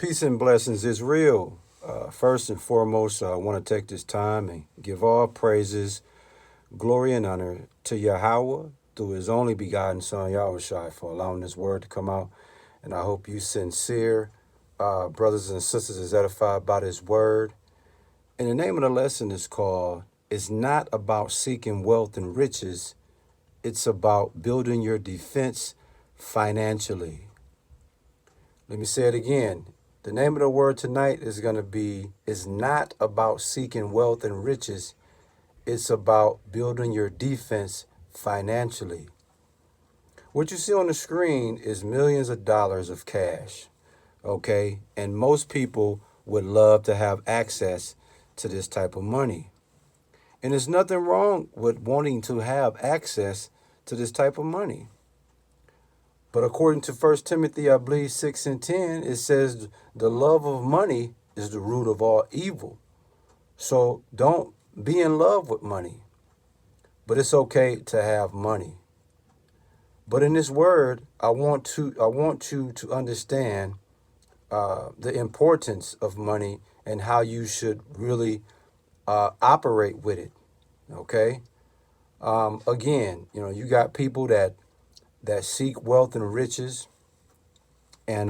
Peace and blessings is real. First and foremost, I want to take this time and give all praises, glory, and honor to Yahweh through his only begotten Son, Yahushai, for allowing this word to come out. And I hope you sincere brothers and sisters is edified by this word. And the name of the lesson is called, It's Not About Seeking Wealth and Riches, it's about building your defense financially. Let me say it again. The name of the word tonight is going to be, it's not about seeking wealth and riches. It's about building your defense financially. What you see on the screen is millions of dollars of cash, okay? And most people would love to have access to this type of money. And there's nothing wrong with wanting to have access to this type of money. But according to 1 Timothy, I believe 6 and 10, it says the love of money is the root of all evil. So don't be in love with money. But it's okay to have money. But in this word, I want you to understand the importance of money and how you should really operate with it. Okay. Again, you got people that seek wealth and riches, and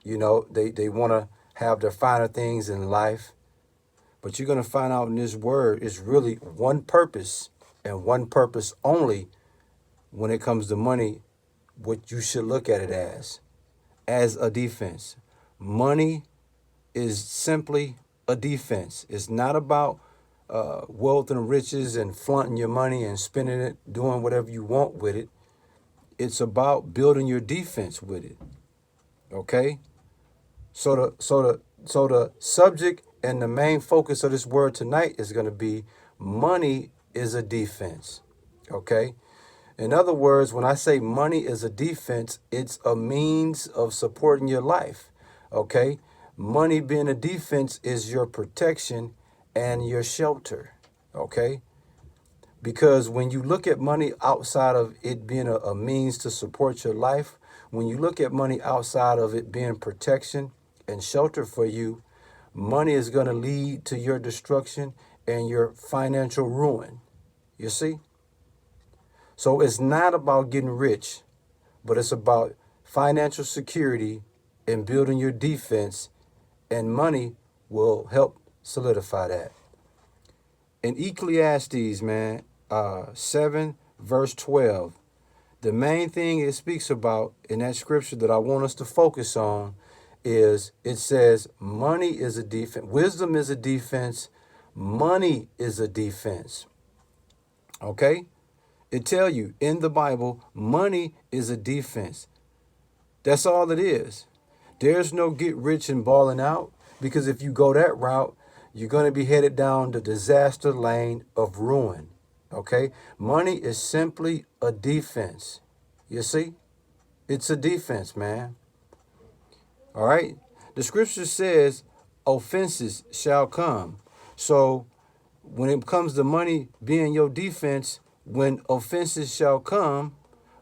they want to have the finer things in life. But you're going to find out in this word is really one purpose and one purpose only when it comes to money, what you should look at it as a defense. Money is simply a defense. It's not about wealth and riches and flaunting your money and spending it, doing whatever you want with it. It's about building your defense with it. Okay? So the subject and the main focus of this word tonight is going to be money is a defense. Okay? In other words, when I say money is a defense, it's a means of supporting your life. Okay? Money being a defense is your protection and your shelter. Okay? Because when you look at money outside of it being a means to support your life, when you look at money outside of it being protection and shelter for you, money is going to lead to your destruction and your financial ruin. You see? So it's not about getting rich, but it's about financial security and building your defense, and money will help solidify that. In Ecclesiastes, man, 7 verse 12, the main thing it speaks about in that scripture that I want us to focus on is it says money is a defense, wisdom is a defense, money is a defense. Okay? It tell you in the Bible, money is a defense. That's all it is. There's no get rich and balling out, because if you go that route, you're going to be headed down the disaster lane of ruin. Okay? Money is simply a defense. You see? It's a defense, man. All right? The scripture says offenses shall come. So when it comes to money being your defense, when offenses shall come,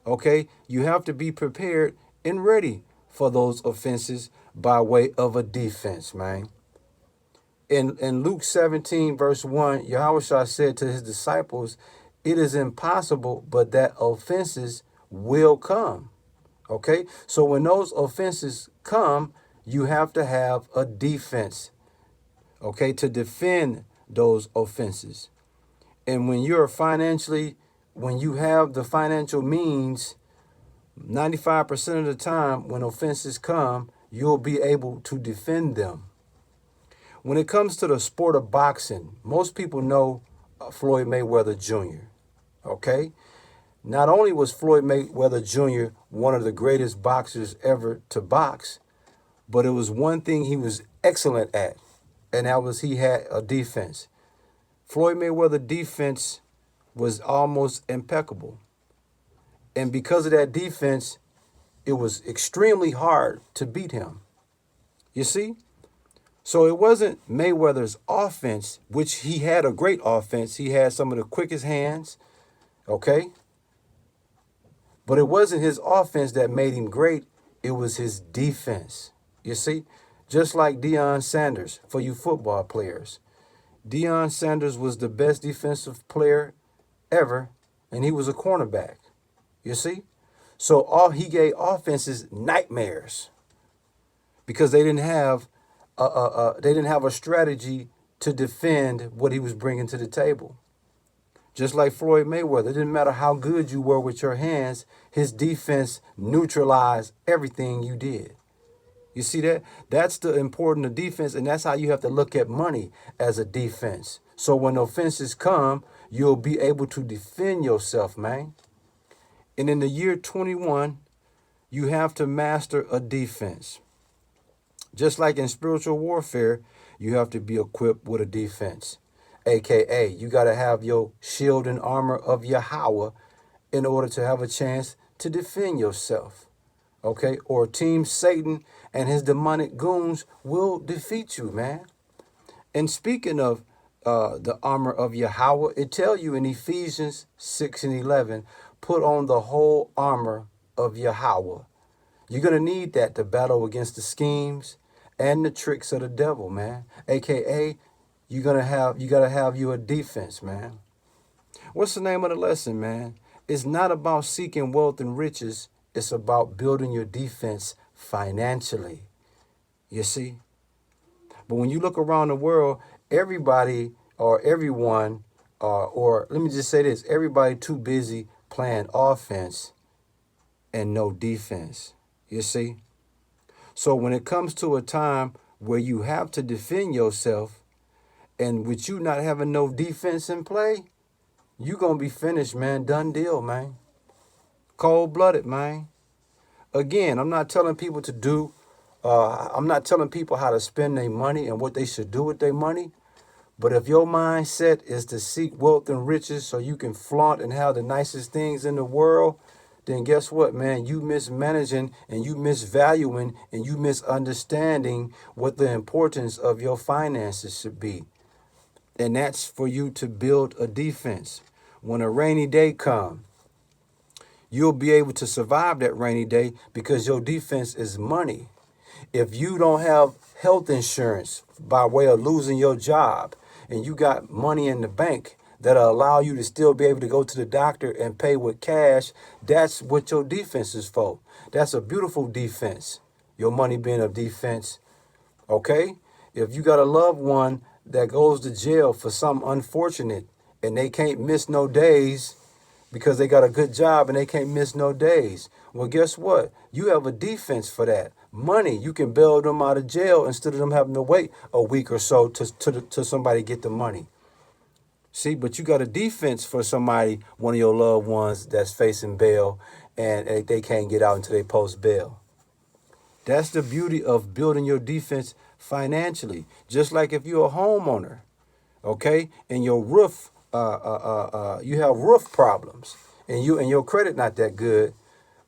okay, you have to be prepared and ready for those offenses by way of a defense, man. In Luke 17, verse 1, Yahushua said to his disciples, it is impossible, but that offenses will come. Okay? So when those offenses come, you have to have a defense, okay, to defend those offenses. And when you have the financial means, 95% of the time when offenses come, you'll be able to defend them. When it comes to the sport of boxing, most people know Floyd Mayweather Jr., okay? Not only was Floyd Mayweather Jr. one of the greatest boxers ever to box, but it was one thing he was excellent at, and that was he had a defense. Floyd Mayweather defense was almost impeccable. And because of that defense, it was extremely hard to beat him. You see? So it wasn't Mayweather's offense, which he had a great offense. He had some of the quickest hands, okay? But it wasn't his offense that made him great. It was his defense. You see, just like Deion Sanders for you football players. Deion Sanders was the best defensive player ever, and he was a cornerback. You see? So all he gave offenses nightmares because they didn't have a strategy to defend what he was bringing to the table. Just like Floyd Mayweather, it didn't matter how good you were with your hands, his defense neutralized everything you did. You see that? That's the importance of defense, and that's how you have to look at money as a defense. So when offenses come, you'll be able to defend yourself, man. And in the year 21, you have to master a defense. Just like in spiritual warfare, you have to be equipped with a defense. AKA, you got to have your shield and armor of Yahweh in order to have a chance to defend yourself. Okay? Or Team Satan and his demonic goons will defeat you, man. And speaking of the armor of Yahweh, it tells you in Ephesians 6 and 11, put on the whole armor of Yahweh. You're going to need that to battle against the schemes and the tricks of the devil, man. AKA, you got to have you a defense, man. What's the name of the lesson, man? It's not about seeking wealth and riches. It's about building your defense financially. You see? But when you look around the world, everybody or everyone, or let me just say this, everybody too busy playing offense and no defense. You see? So when it comes to a time where you have to defend yourself, and with you not having no defense in play, you going to be finished, man. Done deal, man. Cold-blooded, man. Again, I'm not telling people to do, I'm not telling people how to spend their money and what they should do with their money. But if your mindset is to seek wealth and riches so you can flaunt and have the nicest things in the world, then guess what, man? You mismanaging and you misvaluing and you misunderstanding what the importance of your finances should be. And that's for you to build a defense. When a rainy day comes, you'll be able to survive that rainy day because your defense is money. If you don't have health insurance by way of losing your job and you got money in the bank that'll allow you to still be able to go to the doctor and pay with cash, that's what your defense is for. That's a beautiful defense. Your money being a defense. Okay? If you got a loved one that goes to jail for something unfortunate and they can't miss no days because they got a good job and they can't miss no days. Well, guess what? You have a defense for that. Money, you can bail them out of jail instead of them having to wait a week or so to somebody get the money. See, but you got a defense for somebody, one of your loved ones that's facing bail and they can't get out until they post bail. That's the beauty of building your defense financially. Just like if you're a homeowner, okay, and your roof, you have roof problems, and your credit not that good,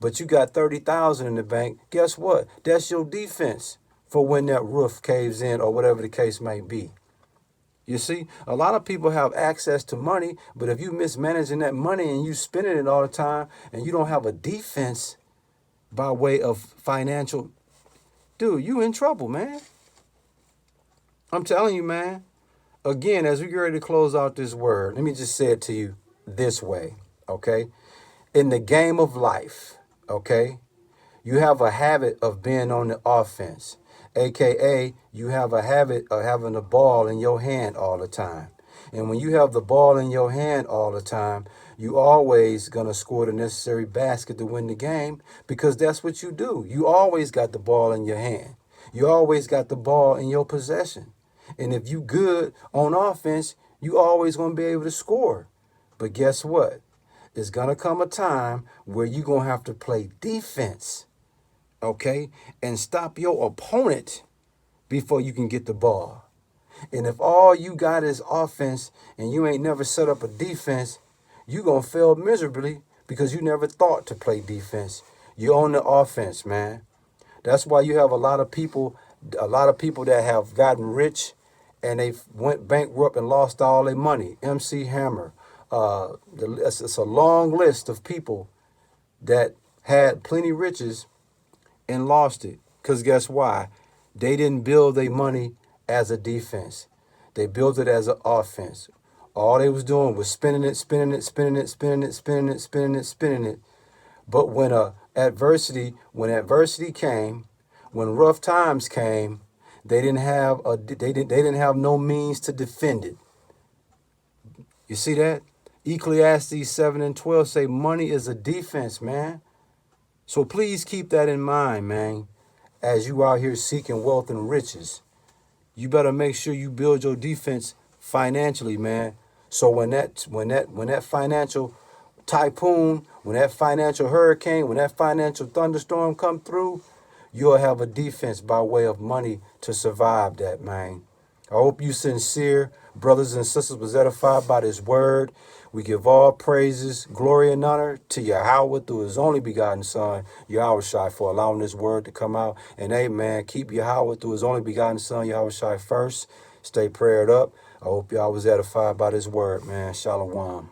but you got $30,000 in the bank. Guess what? That's your defense for when that roof caves in or whatever the case may be. You see, a lot of people have access to money, but if you mismanaging that money and you spending it all the time, and you don't have a defense by way of financial, dude, you in trouble, man. I'm telling you, man. Again, as we get ready to close out this word, let me just say it to you this way, okay? In the game of life, okay, you have a habit of being on the offense, AKA you have a habit of having the ball in your hand all the time. And when you have the ball in your hand all the time, you always going to score the necessary basket to win the game because that's what you do. You always got the ball in your hand. You always got the ball in your possession. And if you good on offense, you always going to be able to score. But guess what? It's going to come a time where you're going to have to play defense, okay, and stop your opponent before you can get the ball. And if all you got is offense and you ain't never set up a defense, you're going to fail miserably because you never thought to play defense. You're on the offense, man. That's why you have a lot of people that have gotten rich and they went bankrupt and lost all their money. MC Hammer. It's a long list of people that had plenty riches and lost it. Because guess why? They didn't build their money as a defense. They built it as an offense. All they was doing was spending it, spending it, spending it, spending it, spending it, spending it, spending it. But when adversity came, when rough times came, they didn't have no means to defend it. You see that? Ecclesiastes 7:12 say money is a defense, man. So please keep that in mind, man. As you out here seeking wealth and riches, you better make sure you build your defense financially, man. So when that financial typhoon, when that financial hurricane, when that financial thunderstorm come through, you'll have a defense by way of money to survive that, man. I hope you sincere brothers and sisters was edified by this word. We give all praises, glory, and honor to Yahweh through his only begotten Son, Yahweh Shai, for allowing this word to come out. And amen. Keep Yahweh through his only begotten Son, Yahweh Shai, first. Stay prayed up. I hope y'all was edified by this word, man. Shalom.